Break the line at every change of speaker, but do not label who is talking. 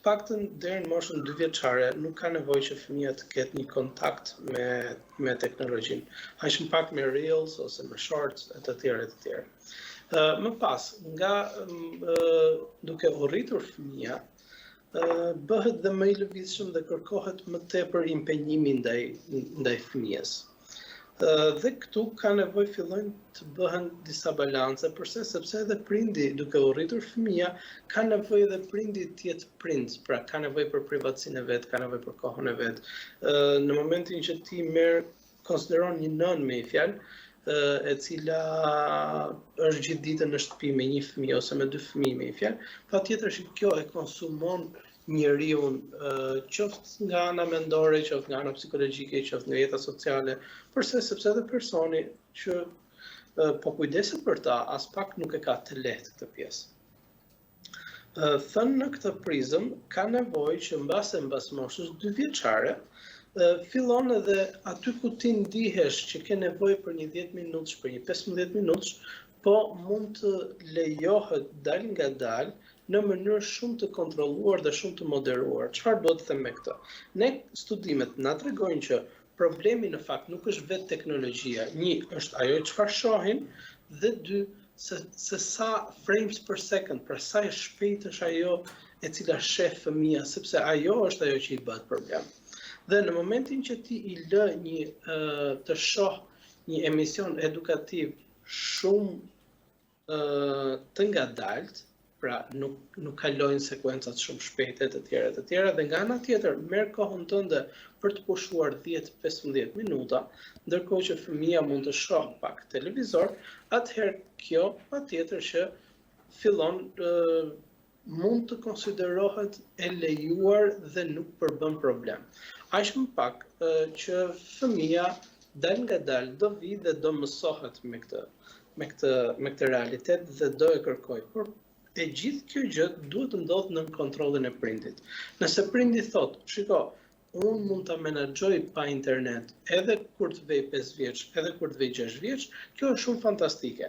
paktën deri në moshën 2 vjeçare nuk ka nevojë që fëmia të ketë një kontakt me teknologjinë. Aq më pak me reels ose me shorts e të tjerë e të tjerë. Më pas, duke u rritur fëmia, bëhet dhe më i lëvizshëm dhe kërkohet më tepër impenjimi ndaj fëmijës. Dhe këtu ka nevojë fillojnë të bëhen disa balance, sepse edhe prindi duke u rritur fëmia ka nevojë dhe prindi të jetë prind, pra ka nevojë për privatësinë e vet, ka nevojë për kohën e vet. Në momentin që ti konsideron një nën me një fjalë, e cila është gjithë ditën në shtëpi me një fëmijë ose me 2 fëmijë me një fjalë, patjetër që kjo e konsumon njeriu qoftë nga ana mendore, qoftë nga ana psikologjike, qoftë nga jeta sociale, sepse edhe personi që po kujdeset për ta, as pak nuk e ka të lehtë këtë pjesë. Thënë në këtë prizëm, ka nevojë që mbas moshës 2 vjeçare, fillon edhe aty ku ti ndihesh që ke nevojë për një 10 minutësh, për një 15 minutësh, po mund të lejohet dal nga dal në mënyrë shumë të kontrolluar dhe shumë të moderuar. Çfarë do të them me këtë? Ne studimet na tregojnë që problemi në fakt nuk është vetë teknologjia. 1 është ajo çfarë shohin dhe 2 se sa frames per second, pra sa e shpejt është ajo e cila sheh fëmia, sepse ajo është ajo që i bëhet problem. Dhe në momentin që ti i lë të shoh një emision edukativ shumë të ngadalt, pra nuk kalojnë sekuencat shumë shpejte të tjera, dhe nga ana tjetër merr kohën tënde për të pushuar 10-15 minuta, ndërkohë që fëmia mund të shoh pak televizor, atëherë kjo patjetër që fillon mund të konsiderohet e lejuar dhe nuk përbën problem. Aq më pak që fëmia dal nga dal do vi dhe do mësohet me këtë realitet dhe do e kërkoj. Por e gjithë kjo gjë duhet të ndodhë në kontrollin e prindit. Nëse prindi thotë, shiko, unë mund ta menaxhoj pa internet edhe kur të vej 5 vjeç, edhe kur të vej 6 vjeç, kjo është shumë fantastike.